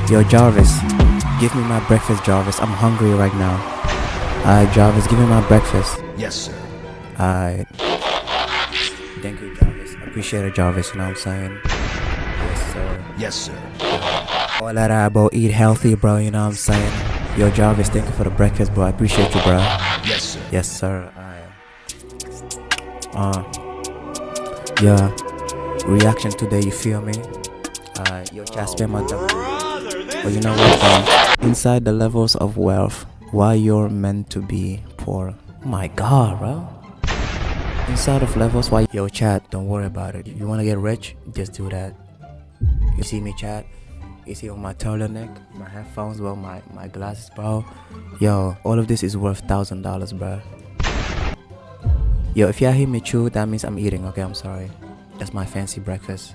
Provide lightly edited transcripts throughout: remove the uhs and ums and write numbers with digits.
Yo, Jarvis, give me my breakfast, Jarvis. I'm hungry right now. Alright, Jarvis, give me my breakfast. Yes, sir. Alright. Thank you, Jarvis. Appreciate it, Jarvis. You know what I'm saying? Yes, sir. Yes, sir. All that, bro. Eat healthy, bro. You know what I'm saying? Yo, Jarvis, thank you for the breakfast, bro. I appreciate you, bro. Yes, sir. Yes, sir. Yeah. Reaction today, you feel me? Yo, chat, spend my time. But you know what? Inside the levels of wealth, why you're meant to be poor. Oh my God, bro. Inside of levels, why? Yo, chat, don't worry about it. If you wanna get rich, just do that. You see me, chat? You see on my turtleneck, my headphones, bro, my glasses, bro. Yo, all of this is worth $1,000, bro. Yo, if y'all hear me chew, that means I'm eating, okay? I'm sorry. That's my fancy breakfast.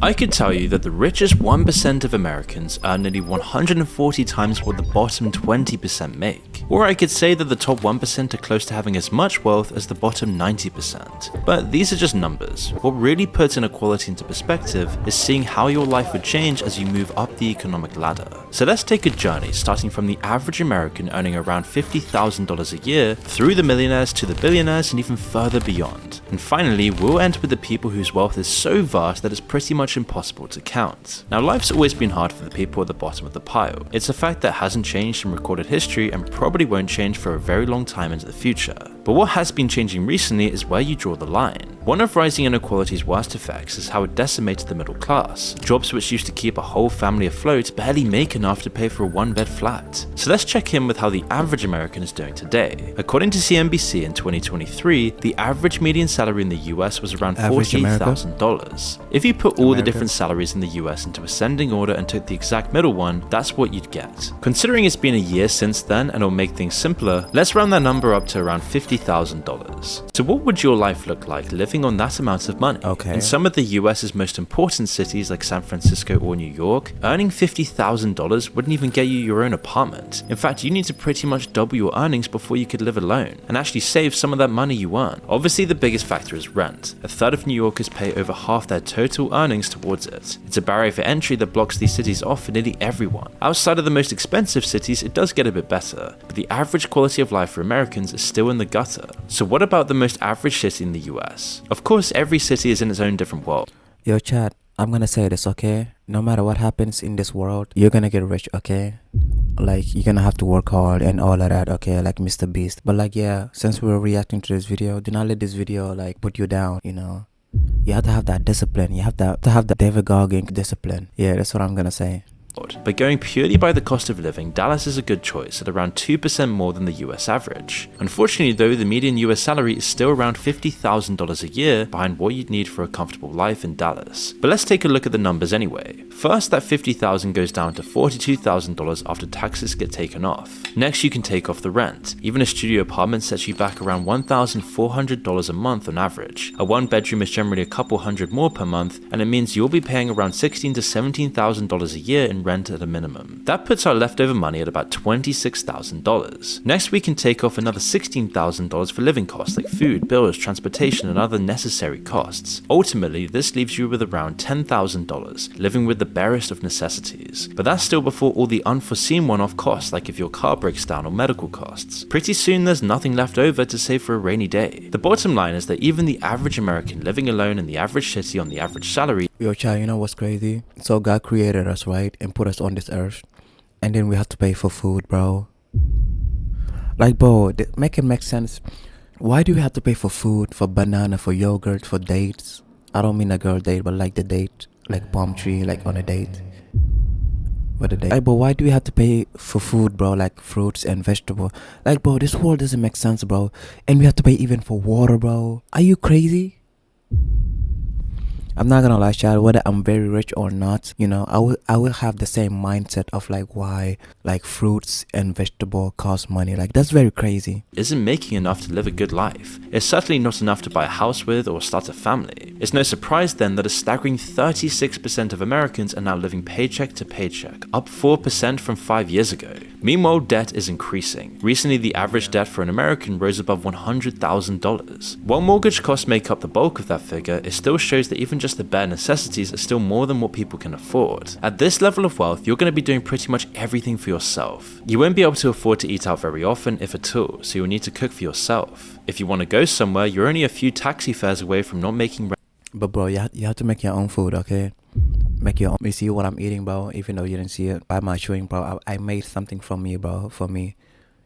I could tell you that the richest 1% of Americans earn nearly 140 times what the bottom 20% make. Or I could say that the top 1% are close to having as much wealth as the bottom 90%. But these are just numbers. What really puts inequality into perspective is seeing how your life would change as you move up the economic ladder. So let's take a journey starting from the average American earning around $50,000 a year, through the millionaires to the billionaires and even further beyond. And finally, we'll end with the people whose wealth is so vast that it's pretty much impossible to count. Now, life's always been hard for the people at the bottom of the pile. It's a fact that hasn't changed in recorded history and probably won't change for a very long time into the future. But what has been changing recently is where you draw the line. One of rising inequality's worst effects is how it decimated the middle class. Jobs which used to keep a whole family afloat barely make enough to pay for a one-bed flat. So let's check in with how the average American is doing today. According to CNBC in 2023, the average median salary in the US was around $48,000. If you put all the different salaries in the US into ascending order and took the exact middle one, that's what you'd get. Considering it's been a year since then and it'll make things simpler, let's round that number up to around $50,000. So what would your life look like living on that amount of money? Okay. In some of the US's most important cities like San Francisco or New York, earning $50,000 wouldn't even get you your own apartment. In fact, you need to pretty much double your earnings before you could live alone and actually save some of that money you earn. Obviously, the biggest factor is rent. A third of New Yorkers pay over half their total earnings towards it. It's a barrier for entry that blocks these cities off for nearly everyone. Outside of the most expensive cities, it does get a bit better, but the average quality of life for Americans is still in the gutter. So what about the most average city in the US? Of course, every city is in its own different world. Yo, chat, I'm gonna say this, okay? No matter what happens in this world, you're gonna get rich, okay? Like, you're gonna have to work hard and all of that, okay? Like Mr. Beast. But like, yeah, since we're reacting to this video, do not let this video like put you down, you know? You have to have that discipline. You have to have the David Goggins discipline. Yeah, that's what I'm gonna say. But going purely by the cost of living, Dallas is a good choice at around 2% more than the US average. Unfortunately though, the median US salary is still around $50,000 a year behind what you'd need for a comfortable life in Dallas. But let's take a look at the numbers anyway. First, that $50,000 goes down to $42,000 after taxes get taken off. Next, you can take off the rent. Even a studio apartment sets you back around $1,400 a month on average. A one bedroom is generally a couple hundred more per month, and it means you'll be paying around $16,000 to $17,000 a year in rent at a minimum. That puts our leftover money at about $26,000. Next, we can take off another $16,000 for living costs like food, bills, transportation, and other necessary costs. Ultimately, this leaves you with around $10,000, living with the barest of necessities. But that's still before all the unforeseen one-off costs like if your car breaks down or medical costs. Pretty soon there's nothing left over to save for a rainy day. The bottom line is that even the average American living alone in the average city on the average salary. Yo, child, you know what's crazy? So God created us, right? And put us on this earth. And then we have to pay for food, bro. Like, bro, make it make sense. Why do we have to pay for food, for banana, for yogurt, for dates? I don't mean a girl date, but like the date. Like palm tree, like on a date. What a date. Like, but why do we have to pay for food, bro? Like fruits and vegetables. Like, bro, this world doesn't make sense, bro. And we have to pay even for water, bro. Are you crazy? I'm not gonna lie, child, whether I'm very rich or not, you know, I will have the same mindset of like why like fruits and vegetable cost money. Like, that's very crazy. Isn't making enough to live a good life. It's certainly not enough to buy a house with or start a family. It's no surprise then that a staggering 36% of Americans are now living paycheck to paycheck, up 4% from 5 years ago. Meanwhile, debt is increasing. Recently, the average debt for an American rose above $100,000. While mortgage costs make up the bulk of that figure, it still shows that even just the bare necessities are still more than what people can afford. At this level of wealth, you're going to be doing pretty much everything for yourself. You won't be able to afford to eat out very often, if at all, so you'll need to cook for yourself. If you want to go somewhere, you're only a few taxi fares away from not making rent. But bro, you have to make your own food, okay? Make your own. You see what I'm eating, bro? Even though you didn't see it by my chewing, bro. I made something from me, bro. For me,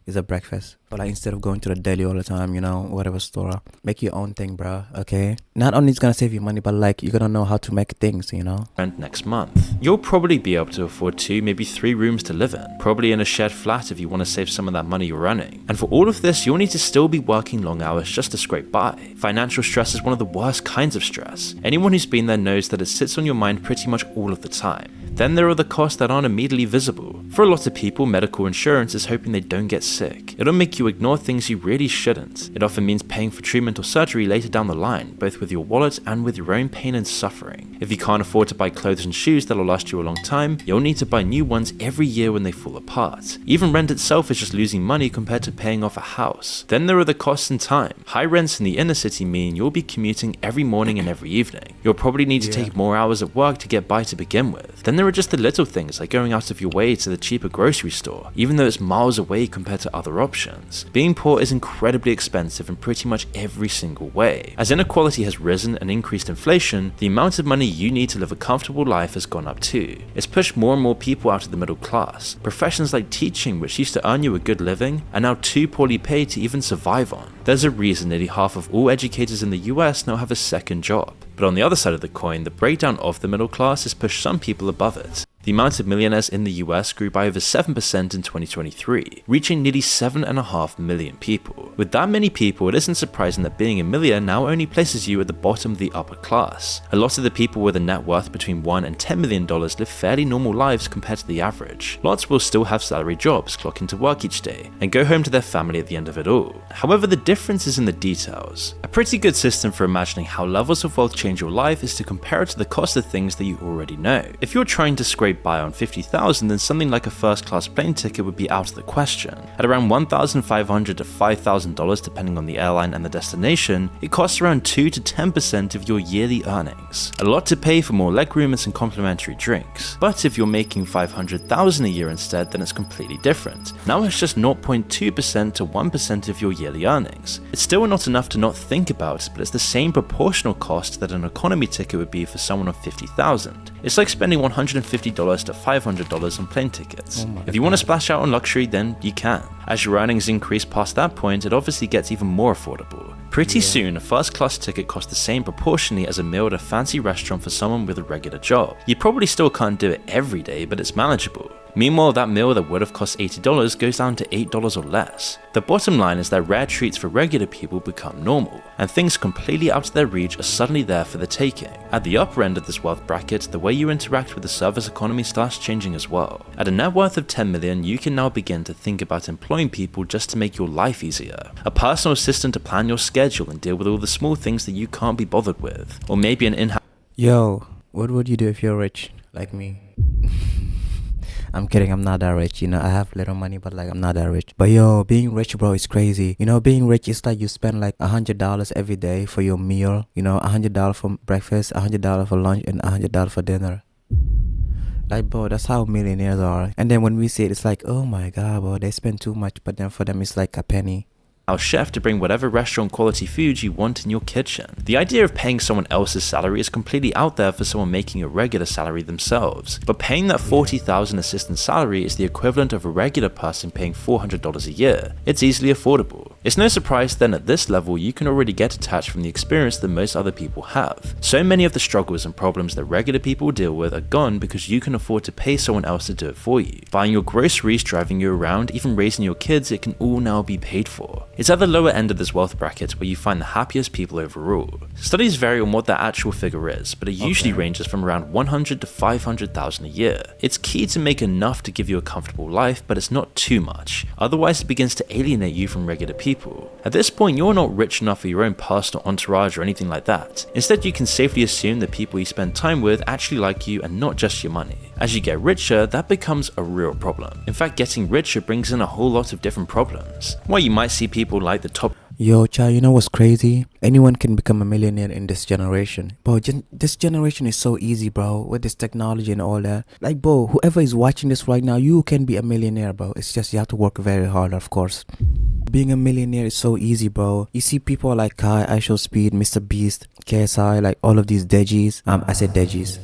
it's a breakfast. But like, instead of going to the deli all the time, you know, whatever store, make your own thing, bro. Okay? Not only it's gonna save you money, but like, you're gonna know how to make things, you know? Rent next month. You'll probably be able to afford 2, maybe 3 rooms to live in, probably in a shared flat if you want to save some of that money you're earning. And for all of this, you'll need to still be working long hours just to scrape by. Financial stress is one of the worst kinds of stress. Anyone who's been there knows that it sits on your mind pretty much all of the time. Then there are the costs that aren't immediately visible. For a lot of people, medical insurance is hoping they don't get sick. It'll make you ignore things you really shouldn't. It often means paying for treatment or surgery later down the line, both with your wallet and with your own pain and suffering. If you can't afford to buy clothes and shoes that'll last you a long time, you'll need to buy new ones every year when they fall apart. Even rent itself is just losing money compared to paying off a house. Then there are the costs and time. High rents in the inner city mean you'll be commuting every morning and every evening. You'll probably need to take more hours at work to get by to begin with. Then there are just the little things like going out of your way to the cheaper grocery store, even though it's miles away compared to other options. Being poor is incredibly expensive in pretty much every single way. As inequality has risen and increased inflation, the amount of money you need to live a comfortable life has gone up too. It's pushed more and more people out of the middle class. Professions like teaching, which used to earn you a good living, are now too poorly paid to even survive on. There's a reason nearly half of all educators in the US now have a second job. But on the other side of the coin, the breakdown of the middle class has pushed some people above it. The amount of millionaires in the US grew by over 7% in 2023, reaching nearly 7.5 million people. With that many people, it isn't surprising that being a millionaire now only places you at the bottom of the upper class. A lot of the people with a net worth between $1 and $10 million live fairly normal lives compared to the average. Lots will still have salary jobs, clock into work each day, and go home to their family at the end of it all. However, the difference is in the details. A pretty good system for imagining how levels of wealth change your life is to compare it to the cost of things that you already know. If you're trying to scrape by on $50,000, then something like a first-class plane ticket would be out of the question. At around $1,500 to $5,000 depending on the airline and the destination, it costs around 2 to 10% of your yearly earnings. A lot to pay for more legroom and some complimentary drinks. But if you're making $500,000 a year instead, then it's completely different. Now it's just 0.2% to 1% of your yearly earnings. It's still not enough to not think about, but it's the same proportional cost that an economy ticket would be for someone on $50,000. It's like spending $150 to $500 on plane tickets. If you want to splash out on luxury, then you can. As your earnings increase past that point, it obviously gets even more affordable. Pretty soon, a first-class ticket costs the same proportionally as a meal at a fancy restaurant for someone with a regular job. You probably still can't do it every day, but it's manageable. Meanwhile, that meal that would have cost $80 goes down to $8 or less. The bottom line is that rare treats for regular people become normal, and things completely out of their reach are suddenly there for the taking. At the upper end of this wealth bracket, the way you interact with the service economy starts changing as well. At a net worth of 10 million, you can now begin to think about employing people just to make your life easier. A personal assistant to plan your schedule and deal with all the small things that you can't be bothered with. Or maybe an in-house... Yo, what would you do if you're rich, like me? I'm kidding, I'm not that rich, you know, I have little money, but like, I'm not that rich. But yo, being rich, bro, is crazy. You know, being rich is like you spend like $100 every day for your meal, you know, $100 for breakfast, $100 for lunch, and $100 for dinner. Like, bro, that's how millionaires are. And then when we see it, it's like, oh my god, bro, they spend too much, but then for them, it's like a penny. Chef to bring whatever restaurant quality food you want in your kitchen. The idea of paying someone else's salary is completely out there for someone making a regular salary themselves, but paying that $40,000 assistant salary is the equivalent of a regular person paying $400 a year. It's easily affordable. It's no surprise then at this level you can already get attached from the experience that most other people have. So many of the struggles and problems that regular people deal with are gone because you can afford to pay someone else to do it for you. Buying your groceries, driving you around, even raising your kids, it can all now be paid for. It's at the lower end of this wealth bracket where you find the happiest people overall. Studies vary on what that actual figure is, but it usually ranges from around $100,000 to $500,000 a year. It's key to make enough to give you a comfortable life, but it's not too much. Otherwise, it begins to alienate you from regular people. people. At this point, you're not rich enough for your own personal entourage or anything like that. Instead, you can safely assume the people you spend time with actually like you and not just your money. As you get richer, that becomes a real problem. In fact, getting richer brings in a whole lot of different problems. While you might see people like the top Yo, child, you know what's crazy? Anyone can become a millionaire in this generation. Bro, this generation is so easy, bro, with this technology and all that. Like, bro, whoever is watching this right now, you can be a millionaire, bro. It's just you have to work very hard, of course. Being a millionaire is so easy, bro. You see people like Kai, iShowSpeed, Mr. Beast, KSI, like all of these Degis. I said Degis.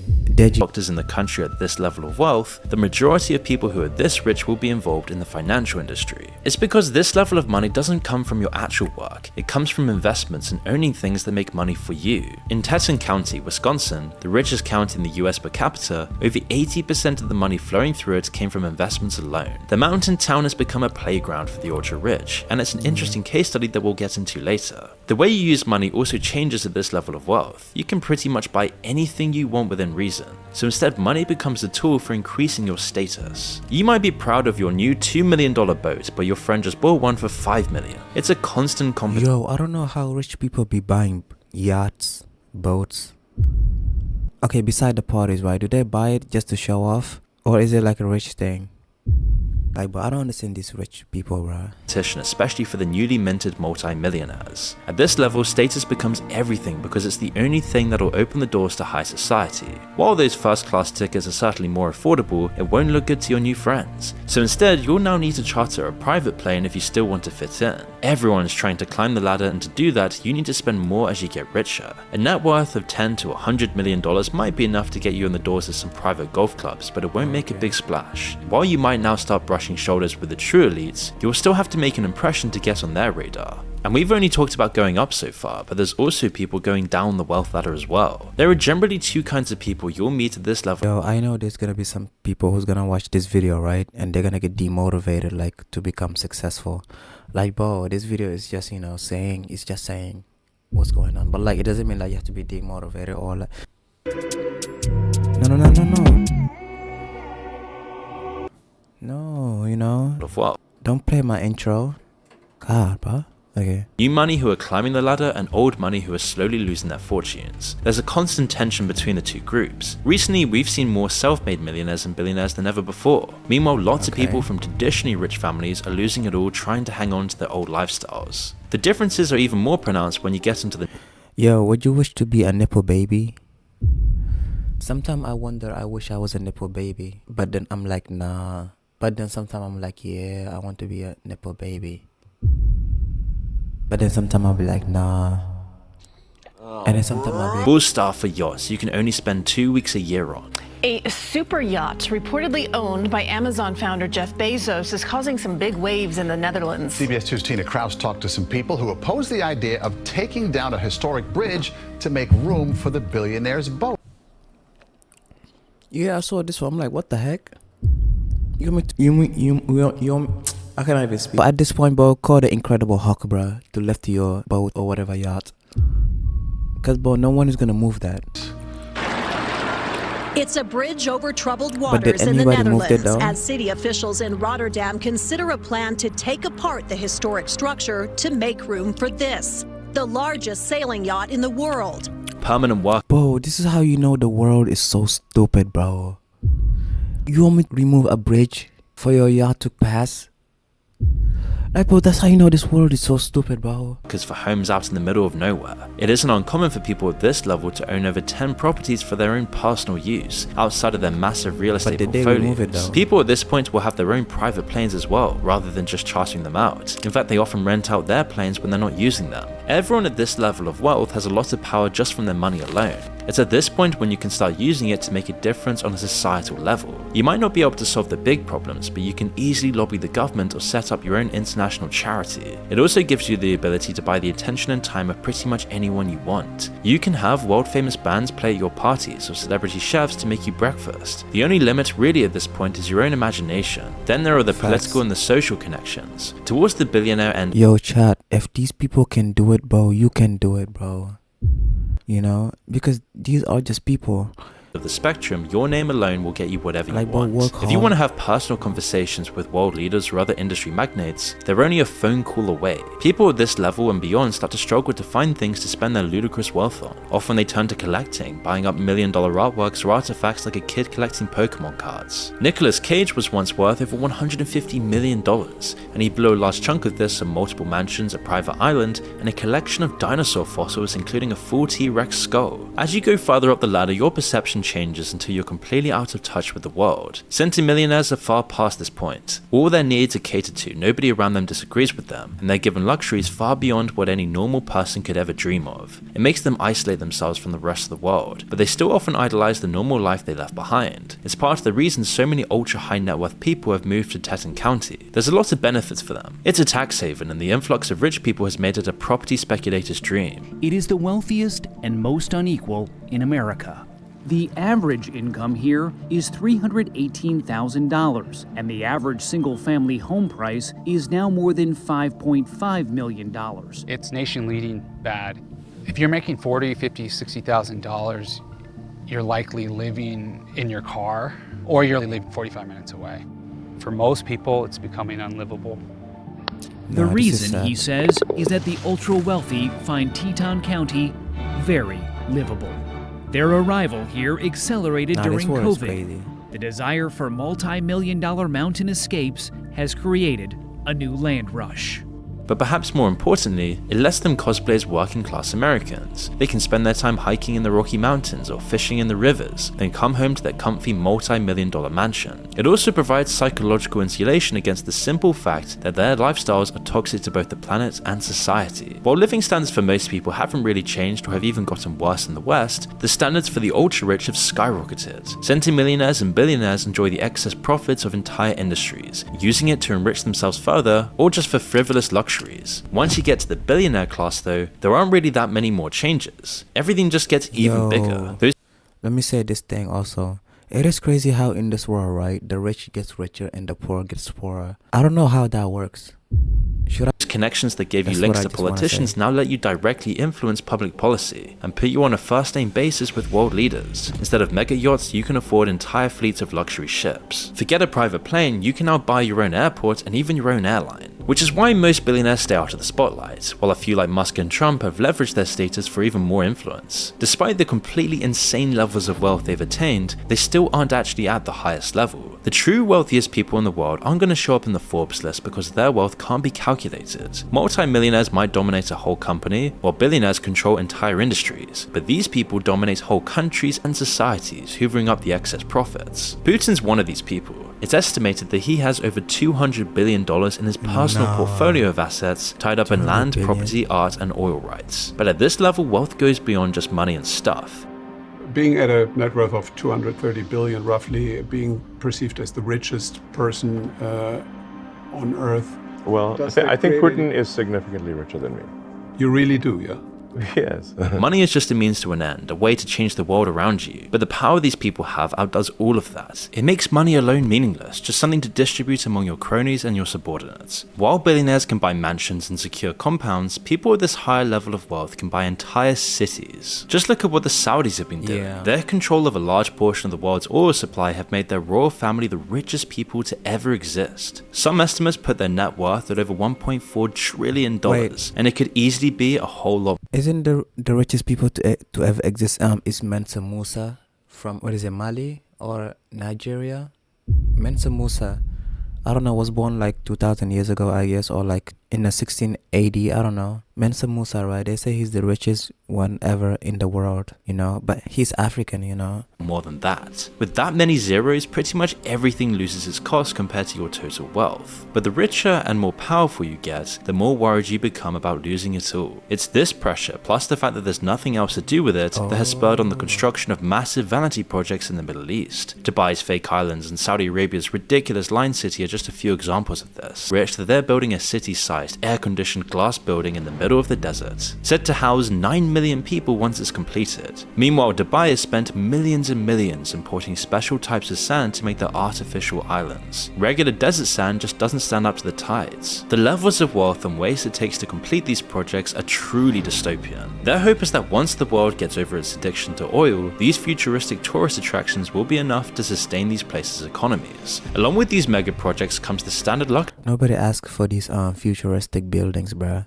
Doctors in the country at this level of wealth, the majority of people who are this rich will be involved in the financial industry. It's because this level of money doesn't come from your actual work, it comes from investments and owning things that make money for you. In Teton County, Wisconsin, the richest county in the US per capita, over 80% of the money flowing through it came from investments alone. The mountain town has become a playground for the ultra rich, and it's an interesting case study that we'll get into later. The way you use money also changes at this level of wealth. You can pretty much buy anything you want within reason. So instead, money becomes a tool for increasing your status. You might be proud of your new $2 million boat, but your friend just bought one for $5 million. It's a constant competition. Yo, I don't know how rich people be buying yachts, boats. Okay, beside the parties, right? Do they buy it just to show off? Or is it like a rich thing? Like, but I don't understand these rich people, bro. Especially for the newly minted multi-millionaires. At this level, status becomes everything because it's the only thing that'll open the doors to high society. While those first-class tickets are certainly more affordable, it won't look good to your new friends. So instead, you'll now need to charter a private plane if you still want to fit in. Everyone's trying to climb the ladder, and to do that, you need to spend more as you get richer. A net worth of $10 to $100 million might be enough to get you in the doors of some private golf clubs, but it won't make a big splash. While you might now start brushing shoulders with the true elites, you'll still have to make an impression to get on their radar. And we've only talked about going up so far, but there's also people going down the wealth ladder as well. There are generally two kinds of people you'll meet at this level. Yo, I know there's gonna be some people who's gonna watch this video, right? And they're gonna get demotivated, like, to become successful. Like, bro, this video is just, you know, saying what's going on. But, like, it doesn't mean, like, you have to be demotivated or, like... No. No, you know, don't play my intro. God, bro. Okay. New money who are climbing the ladder and old money who are slowly losing their fortunes. There's a constant tension between the two groups. Recently, we've seen more self-made millionaires and billionaires than ever before. Meanwhile, lots of people from traditionally rich families are losing it all trying to hang on to their old lifestyles. The differences are even more pronounced when you get into the... Yo, would you wish to be a nipple baby? Sometimes I wonder, I wish I was a nipple baby. But then I'm like, nah. But then sometimes I'm like, yeah, I want to be a nipple baby. But then sometimes I'll be like, nah. And then sometimes I'll be like, Bull star for yachts you can only spend 2 weeks a year on. A super yacht reportedly owned by Amazon founder Jeff Bezos is causing some big waves in the Netherlands. CBS 2's Tina Kraus talked to some people who oppose the idea of taking down a historic bridge to make room for the billionaire's boat. yeah, I saw this one. I'm like, what the heck? You I cannot even speak. But at this point, bro, call the Incredible Hulk, bro, to lift your boat or whatever yacht. Cause, bro, no one is gonna move that. It's a bridge over troubled waters in the Netherlands as city officials in Rotterdam consider a plan to take apart the historic structure to make room for this, the largest sailing yacht in the world. Permanent work. Bro, this is how you know the world is so stupid, bro. You want me to remove a bridge for your yacht to pass? Like, bro, that's how you know this world is so stupid, bro. Because for homes out in the middle of nowhere, it isn't uncommon for people at this level to own over 10 properties for their own personal use, outside of their massive real estate portfolios. People at this point will have their own private planes as well, rather than just chartering them out. In fact, they often rent out their planes when they're not using them. Everyone at this level of wealth has a lot of power just from their money alone. It's at this point when you can start using it to make a difference on a societal level. You might not be able to solve the big problems, but you can easily lobby the government or set up your own international charity. It also gives you the ability to buy the attention and time of pretty much anyone you want. You can have world famous bands play at your parties or celebrity chefs to make you breakfast. The only limit really at this point is your own imagination. Then there are the political and the social connections. Towards the billionaire end. Yo, chat, if these people can do it, bro, you can do it, bro. You know, because these are just people. of the spectrum, your name alone will get you whatever you Like, but want. work If you want to hard. have personal conversations with world leaders or other industry magnates, they're only a phone call away. People at this level and beyond start to struggle to find things to spend their ludicrous wealth on. Often they turn to collecting, buying up million-dollar artworks or artifacts like a kid collecting Pokemon cards. Nicolas Cage was once worth over $150 million, and he blew a large chunk of this on multiple mansions, a private island, and a collection of dinosaur fossils including a full T-Rex skull. As you go further up the ladder, your perception changes until you're completely out of touch with the world. Centimillionaires are far past this point. All their needs are catered to, nobody around them disagrees with them, and they're given luxuries far beyond what any normal person could ever dream of. It makes them isolate themselves from the rest of the world, but they still often idolize the normal life they left behind. It's part of the reason so many ultra high net worth people have moved to Teton County. There's a lot of benefits for them. It's a tax haven, and the influx of rich people has made it a property speculator's dream. It is the wealthiest and most unequal in America. The average income here is $318,000, and the average single-family home price is now more than $5.5 million. It's nation-leading bad. If you're making $40,000, $50,000, $60,000, you're likely living in your car, or you're living 45 minutes away. For most people, it's becoming unlivable. The Nah, this is reason, sad. he says, is that the ultra-wealthy find Teton County very livable. Their arrival here accelerated Nah, this during war is COVID. crazy. The desire for multi-million-dollar mountain escapes has created a new land rush. But perhaps more importantly, it lets them cosplay as working class Americans. They can spend their time hiking in the Rocky Mountains or fishing in the rivers, then come home to their comfy multi-million-dollar mansion. It also provides psychological insulation against the simple fact that their lifestyles are toxic to both the planet and society. While living standards for most people haven't really changed or have even gotten worse in the West, the standards for the ultra-rich have skyrocketed. Centimillionaires and billionaires enjoy the excess profits of entire industries, using it to enrich themselves further or just for frivolous luxuries. Once you get to the billionaire class though, there aren't really that many more changes. Everything just gets even bigger. Let me say this thing also. It is crazy how in this world, right, the rich gets richer and the poor gets poorer. I don't know how that works. Should I? Connections that gave you That's links what I to just wanna politicians say. now let you directly influence public policy and put you on a first-name basis with world leaders. Instead of mega yachts, you can afford entire fleets of luxury ships. Forget a private plane, you can now buy your own airport and even your own airline. Which is why most billionaires stay out of the spotlight, while a few like Musk and Trump have leveraged their status for even more influence. Despite the completely insane levels of wealth they've attained, they still aren't actually at the highest level. The true wealthiest people in the world aren't going to show up in the Forbes list because their wealth can't be calculated. Multi-millionaires might dominate a whole company, while billionaires control entire industries, but these people dominate whole countries and societies, hoovering up the excess profits. Putin's one of these people. It's estimated that he has over $200 billion in his personal portfolio of assets tied up in 200 land, billion. property, art, and oil rights. But at this level, wealth goes beyond just money and stuff. Being at a net worth of 230 billion, roughly, being perceived as the richest person on Earth. Well, Does I that think create Putin is significantly richer than me. You really do, yeah? Yes. Money is just a means to an end, a way to change the world around you. But the power these people have outdoes all of that. It makes money alone meaningless, just something to distribute among your cronies and your subordinates. While billionaires can buy mansions and secure compounds, people with this higher level of wealth can buy entire cities. Just look at what the Saudis have been doing. Yeah. Their control of a large portion of the world's oil supply have made their royal family the richest people to ever exist. Some estimates put their net worth at over $1.4 trillion, Wait. and it could easily be a whole lot. Isn't the richest people to ever exist is Mansa Musa from Mali or Nigeria? Mansa Musa, I don't know, was born like 2,000 years ago, I guess, or like in the 1680, I don't know. Mansa Musa, right? They say he's the richest one ever in the world, you know, but he's African, you know. More than that. With that many zeros, pretty much everything loses its cost compared to your total wealth. But the richer and more powerful you get, the more worried you become about losing it all. It's this pressure, plus the fact that there's nothing else to do with it, that has spurred on the construction of massive vanity projects in the Middle East. Dubai's fake islands and Saudi Arabia's ridiculous line city are just a few examples of this. Rich that they're building a city medium-sized, air-conditioned glass building in the middle of the desert, set to house 9 million people once it's completed. Meanwhile, Dubai has spent millions and millions importing special types of sand to make their artificial islands. Regular desert sand just doesn't stand up to the tides. The levels of wealth and waste it takes to complete these projects are truly dystopian. Their hope is that once the world gets over its addiction to oil, these futuristic tourist attractions will be enough to sustain these places' economies. Along with these mega projects comes the standard luck. Nobody asked for these futuristic buildings, bruh.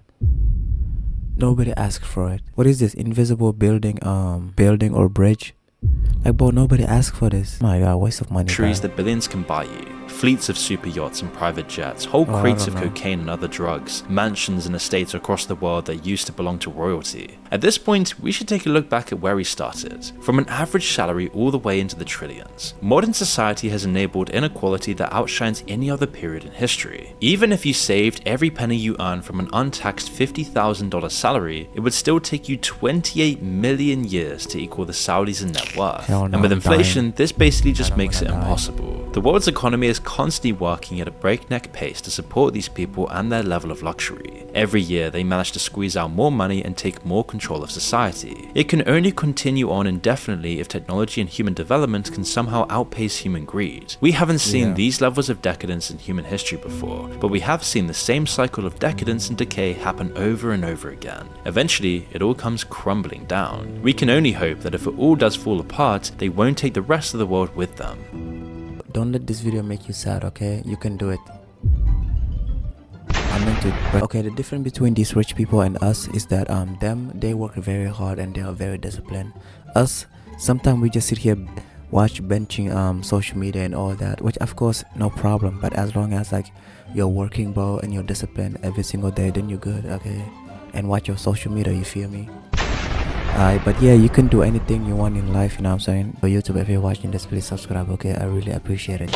Nobody asked for it. What is this invisible building or bridge? Like, bro, nobody asked for this. My god, waste of money. Trees that billions can buy you. Fleets of super yachts and private jets, whole crates of cocaine and other drugs, mansions and estates across the world that used to belong to royalty. At this point, we should take a look back at where we started, from an average salary all the way into the trillions. Modern society has enabled inequality that outshines any other period in history. Even if you saved every penny you earn from an untaxed $50,000 salary, it would still take you 28 million years to equal the Saudis in net worth. And with inflation, this basically just makes it impossible. The world's economy is constantly working at a breakneck pace to support these people and their level of luxury. Every year, they manage to squeeze out more money and take more control of society. It can only continue on indefinitely if technology and human development can somehow outpace human greed. We haven't seen these levels of decadence in human history before, but we have seen the same cycle of decadence and decay happen over and over again. Eventually, it all comes crumbling down. We can only hope that if it all does fall apart, they won't take the rest of the world with them. Don't let this video make you sad, okay? You can do it. I meant it. But okay, the difference between these rich people and us is that they work very hard and they are very disciplined. Us, sometimes we just sit here watch benching social media and all that, which of course no problem, but as long as like you're working, bro, and you're disciplined every single day, then you're good, okay? And watch your social media, you feel me? But yeah, you can do anything you want in life, you know what I'm saying? For YouTube, if you're watching this, please subscribe, okay? I really appreciate it.